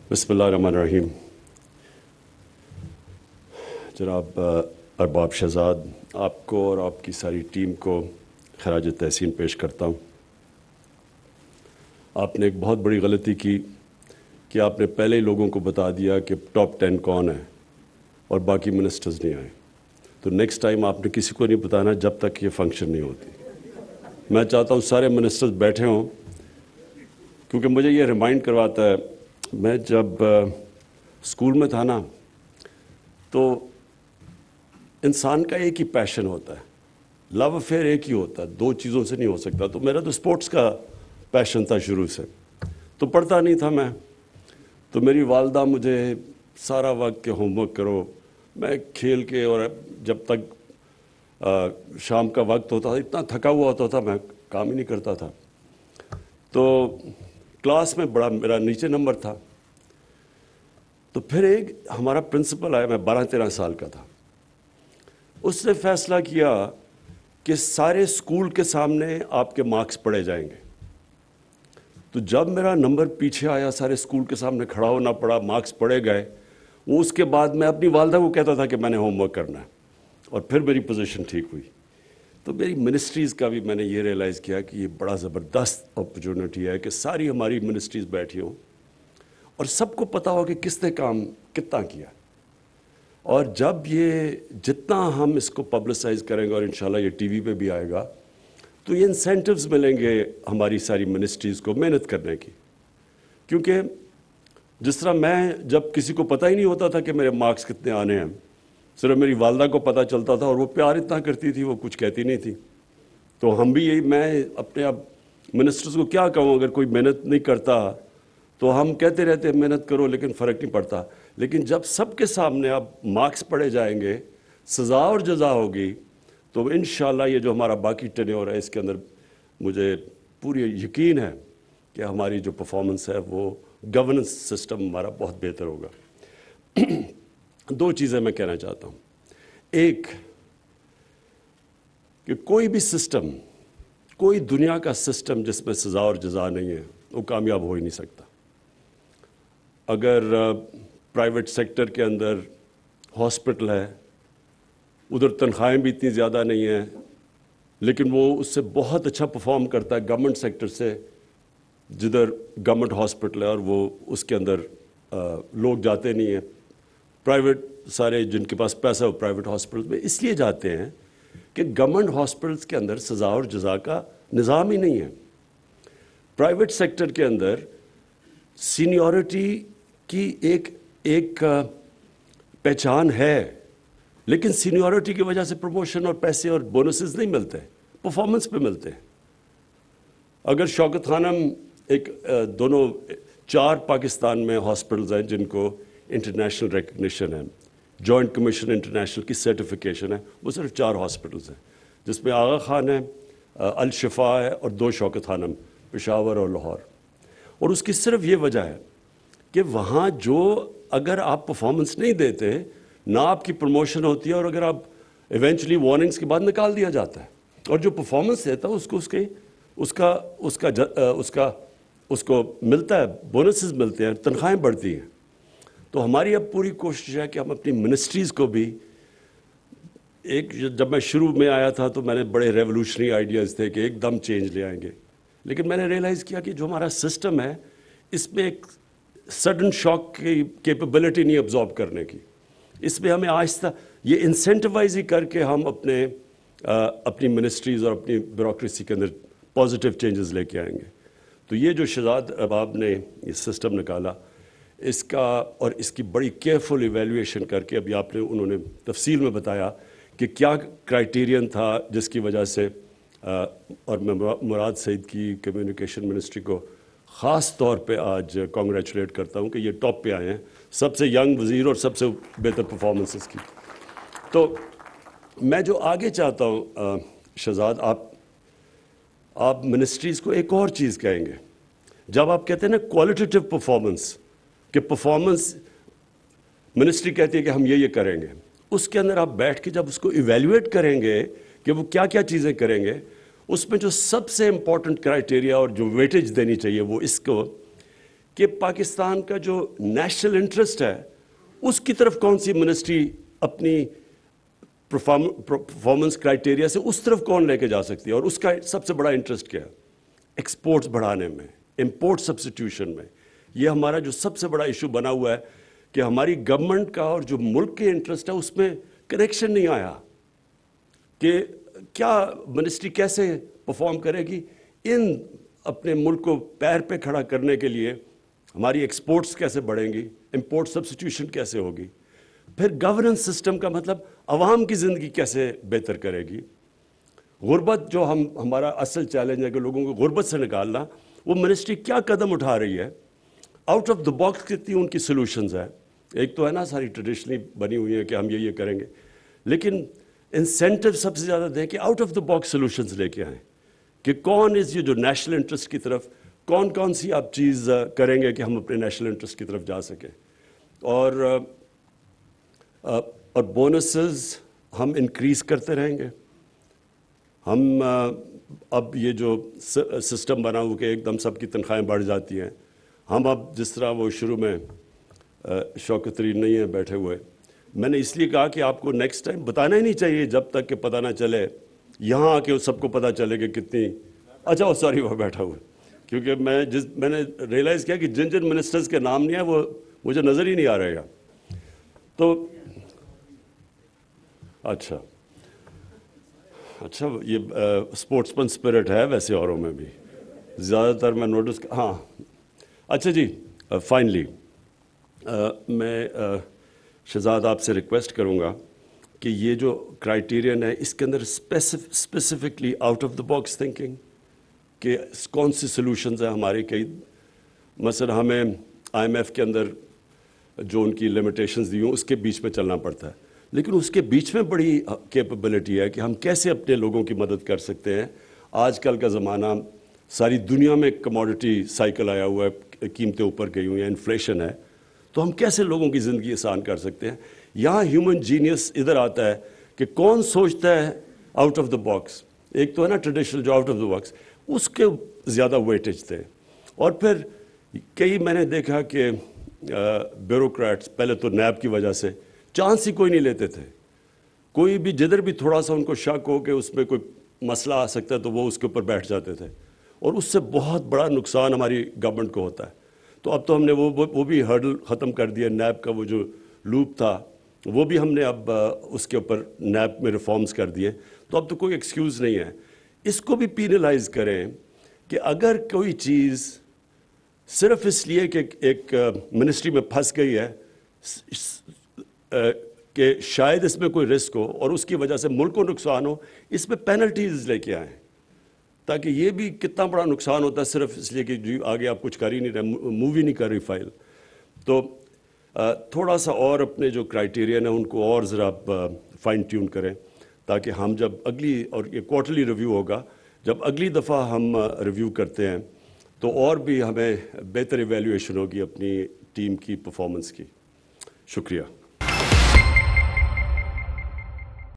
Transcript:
बिस्मिल्लाहिर्रहमानिर्रहीम। जनाब अरबाब शहजाद, आपको और आपकी सारी टीम को खराज तहसीन पेश करता हूँ। आपने एक बहुत बड़ी गलती की कि आपने पहले ही लोगों को बता दिया कि टॉप 10 कौन है और बाकी मिनिस्टर्स नहीं आए। तो नेक्स्ट टाइम आपने किसी को नहीं बताना जब तक ये फंक्शन नहीं होती। मैं चाहता हूँ सारे मिनिस्टर्स बैठे हों, क्योंकि मुझे ये रिमाइंड करवाता है, मैं जब स्कूल में था ना, तो इंसान का एक ही पैशन होता है, लव अफेयर एक ही होता है, दो चीज़ों से नहीं हो सकता। तो मेरा तो स्पोर्ट्स का पैशन था शुरू से, तो पढ़ता नहीं था मैं। तो मेरी वालदा मुझे सारा वक्त के होमवर्क करो, मैं खेल के, और जब तक शाम का वक्त होता था इतना थका हुआ होता था मैं काम ही नहीं करता था। तो क्लास में बड़ा मेरा नीचे नंबर था। तो फिर एक हमारा प्रिंसिपल आया, मैं 12-13 साल का था। उसने फैसला किया कि सारे स्कूल के सामने आपके मार्क्स पढ़े जाएंगे। तो जब मेरा नंबर पीछे आया, सारे स्कूल के सामने खड़ा होना पड़ा, मार्क्स पढ़े गए, वो उसके बाद मैं अपनी वालदा को कहता था कि मैंने होमवर्क करना है, और फिर मेरी पोजीशन ठीक हुई। तो मेरी मिनिस्ट्रीज़ का भी मैंने ये रियलाइज़ किया कि ये बड़ा ज़बरदस्त अपॉर्चुनिटी है कि सारी हमारी मिनिस्ट्रीज़ बैठी हों और सबको पता हो कि किसने काम कितना किया। और जब ये जितना हम इसको पब्लिसाइज़ करेंगे, और इंशाल्लाह ये टीवी पे भी आएगा, तो ये इंसेंटिव्स मिलेंगे हमारी सारी मिनिस्ट्रीज़ को मेहनत करने की। क्योंकि जिस तरह मैं, जब किसी को पता ही नहीं होता था कि मेरे मार्क्स कितने आने हैं, सिर्फ मेरी वालदा को पता चलता था, और वो प्यार इतना करती थी, वो कुछ कहती नहीं थी। तो हम भी यही, मैं अपने अब मिनिस्टर्स को क्या कहूँ, अगर कोई मेहनत नहीं करता तो हम कहते रहते हैं मेहनत करो, लेकिन फ़र्क नहीं पड़ता। लेकिन जब सबके सामने अब मार्क्स पढ़े जाएंगे, सज़ा और जज़ा होगी, तो इंशाल्लाह ये जो हमारा बाकी टेन्योर है इसके अंदर मुझे पूरी यकीन है कि हमारी जो परफॉर्मेंस है वो गवर्नेंस सिस्टम हमारा बहुत बेहतर होगा। दो चीज़ें मैं कहना चाहता हूँ। एक, कि कोई भी सिस्टम, कोई दुनिया का सिस्टम जिसमें सज़ा और जज़ा नहीं है, वो कामयाब हो ही नहीं सकता। अगर प्राइवेट सेक्टर के अंदर हॉस्पिटल है, उधर तनख्वाहें भी इतनी ज़्यादा नहीं हैं, लेकिन वो उससे बहुत अच्छा परफॉर्म करता है गवर्नमेंट सेक्टर से, जिधर गवर्नमेंट हॉस्पिटल है और वो उसके अंदर लोग जाते नहीं हैं। प्राइवेट, सारे जिनके पास पैसा है वो प्राइवेट हॉस्पिटल में इसलिए जाते हैं कि गवर्नमेंट हॉस्पिटल्स के अंदर सज़ा और जज़ा का निज़ाम ही नहीं है। प्राइवेट सेक्टर के अंदर सीनियरिटी की एक पहचान है, लेकिन सीनियरिटी की वजह से प्रमोशन और पैसे और बोनसेस नहीं मिलते, परफॉर्मेंस पे मिलते हैं। अगर शौकत खानम दोनों 4 पाकिस्तान में हॉस्पिटल्स हैं जिनको इंटरनेशनल रिकग्निशन है, जॉइंट कमीशन इंटरनेशनल की सर्टिफिकेशन है, वो सिर्फ 4 हॉस्पिटल्स हैं, जिसमें आगा खान है, अल शिफा है, और 2 शौकत खानम, पेशावर और लाहौर। और उसकी सिर्फ ये वजह है कि वहाँ जो, अगर आप परफॉर्मेंस नहीं देते ना, आपकी प्रमोशन होती है, और अगर आप इवेंचुअली वार्निंग्स के बाद निकाल दिया जाता है। और जो परफॉर्मेंस देता है उसको मिलता है, बोनसेस मिलते हैं, तनख्वाहें बढ़ती हैं। तो हमारी अब पूरी कोशिश है कि हम अपनी मिनिस्ट्रीज़ को भी, जब मैं शुरू में आया था तो मैंने बड़े रेवोल्यूशनरी आइडियाज़ थे कि एकदम चेंज ले आएंगे, लेकिन मैंने रियलाइज़ किया कि जो हमारा सिस्टम है इसमें एक सडन शॉक की कैपेबिलिटी नहीं अब्जॉर्ब करने की। इसमें हमें आहिस्ता ये इंसेंटिवाइज ही करके हम अपनी मिनिस्ट्रीज़ और अपनी ब्यूरोक्रेसी के अंदर पॉजिटिव चेंजेस लेके आएंगे। तो ये जो शहजाद अरबाब ने ये सिस्टम निकाला, इसका और इसकी बड़ी केयरफुल इवैल्यूएशन करके, अभी उन्होंने तफसील में बताया कि क्या क्राइटेरियन था जिसकी वजह से, और मैं मुराद सईद की कम्युनिकेशन मिनिस्ट्री को ख़ास तौर पे आज कॉन्ग्रेचुलेट करता हूँ कि ये टॉप पे आए हैं, सबसे यंग वज़ीर और सबसे बेहतर परफॉर्मेंसेस की। तो मैं जो आगे चाहता हूँ शहजाद, आप मिनिस्ट्रीज़ को एक और चीज़ कहेंगे, जब आप कहते हैं ना क्वालिटेटिव परफॉर्मेंस, कि परफॉर्मेंस मिनिस्ट्री कहती है कि हम ये करेंगे, उसके अंदर आप बैठ के जब उसको इवैल्यूएट करेंगे कि वो क्या क्या चीज़ें करेंगे, उसमें जो सबसे इम्पॉर्टेंट क्राइटेरिया और जो वेटेज देनी चाहिए वो इसको کہ پاکستان کا جو نیشنل انٹرسٹ ہے اس کی طرف کون سی منسٹری اپنی پرفارمنس کرائٹیریا سے اس طرف کون لے کے جا سکتی ہے، اور اس کا سب سے بڑا انٹرسٹ کیا ہے؟ ایکسپورٹس بڑھانے میں، امپورٹ سبسٹیوشن میں. یہ ہمارا جو سب سے بڑا ایشو بنا ہوا ہے کہ ہماری گورنمنٹ کا اور جو ملک کے انٹرسٹ ہے اس میں کنیکشن نہیں آیا کہ کیا منسٹری کیسے پرفارم کرے گی ان اپنے ملک کو پیر پہ کھڑا کرنے کے لیے. ہماری ایکسپورٹس کیسے بڑھیں گی، امپورٹ سبسٹیوشن کیسے ہوگی، پھر گورننس سسٹم کا مطلب عوام کی زندگی کیسے بہتر کرے گی. غربت جو ہمارا اصل چیلنج ہے کہ لوگوں کو غربت سے نکالنا، وہ منسٹری کیا قدم اٹھا رہی ہے، آؤٹ آف دا باکس کتنی ان کی سلوشنز ہیں. ایک تو ہے نا ساری ٹریڈیشنلی بنی ہوئی ہے کہ ہم یہ کریں گے، لیکن انسینٹیو سب سے زیادہ دیں کہ out of the box solutions لے کے آئیں کہ کون یہ جو نیشنل انٹرسٹ کی طرف کون سی آپ چیز کریں گے کہ ہم اپنے نیشنل انٹرسٹ کی طرف جا سکیں. اور بونسز ہم انکریز کرتے رہیں گے. ہم اب یہ جو سسٹم بنا ہوا کہ ایک دم سب کی تنخواہیں بڑھ جاتی ہیں، ہم اب جس طرح وہ شروع میں شوکت ترین نہیں ہیں بیٹھے ہوئے، میں نے اس لیے کہا کہ آپ کو نیکسٹ ٹائم بتانا ہی نہیں چاہیے جب تک کہ پتہ نہ چلے، یہاں آ کے سب کو پتہ چلے کہ کتنی اچھا سوری وہ بیٹھا ہوا ہے. کیونکہ میں نے ریئلائز کیا کہ جن منسٹرز کے نام نہیں ہیں وہ مجھے نظر ہی نہیں آ رہے گا. تو اچھا یہ اسپورٹس مین اسپرٹ ہے ویسے اوروں میں بھی زیادہ تر میں نوٹس. ہاں اچھا جی، فائنلی میں شہزاد آپ سے ریکویسٹ کروں گا کہ یہ جو کرائیٹیرین ہے اس کے اندر specifically out of the box thinking کہ کون سی سلوشنز ہیں ہماری. کئی مثلا ہمیں آئی ایم ایف کے اندر جو ان کی لمیٹیشنز دی ہوں اس کے بیچ میں چلنا پڑتا ہے، لیکن اس کے بیچ میں بڑی کیپیبلٹی ہے کہ ہم کیسے اپنے لوگوں کی مدد کر سکتے ہیں. آج کل کا زمانہ ساری دنیا میں کموڈٹی سائیکل آیا ہوا ہے، قیمتیں اوپر گئی ہوئی ہیں، انفلیشن ہے، تو ہم کیسے لوگوں کی زندگی آسان کر سکتے ہیں. یہاں ہیومن جینیس ادھر آتا ہے کہ کون سوچتا ہے آؤٹ آف دا باکس. ایک تو ہے نا ٹریڈیشنل جو آؤٹ آف دا باکس، اس کے زیادہ ویٹیج تھے. اور پھر کئی میں نے دیکھا کہ بیوروکریٹس پہلے تو نیب کی وجہ سے چانس ہی کوئی نہیں لیتے تھے. کوئی بھی جدھر بھی تھوڑا سا ان کو شک ہو کہ اس میں کوئی مسئلہ آ سکتا ہے تو وہ اس کے اوپر بیٹھ جاتے تھے، اور اس سے بہت بڑا نقصان ہماری گورنمنٹ کو ہوتا ہے. تو اب تو ہم نے وہ بھی ہرڈل ختم کر دیا. نیب کا وہ جو لوپ تھا وہ بھی ہم نے اب اس کے اوپر نیب میں ریفارمز کر دیے. تو اب تو کوئی ایکسکیوز نہیں ہے. اس کو بھی پینلائز کریں کہ اگر کوئی چیز صرف اس لیے کہ ایک منسٹری میں پھنس گئی ہے کہ شاید اس میں کوئی رسک ہو اور اس کی وجہ سے ملک کو نقصان ہو، اس میں پینلٹیز لے کے آئیں تاکہ یہ بھی کتنا بڑا نقصان ہوتا ہے صرف اس لیے کہ جی آگے آپ کچھ کر ہی نہیں رہے، موو ہی نہیں کر رہی فائل. تو تھوڑا سا اور اپنے جو کرائیٹیرین ہیں ان کو اور ذرا فائن ٹیون کریں تاکہ ہم جب اگلی، اور یہ کوارٹرلی ریویو ہوگا، جب اگلی دفعہ ہم ریویو کرتے ہیں تو اور بھی ہمیں بہتر ایویلیویشن ہوگی اپنی ٹیم کی پرفارمنس کی. شکریہ.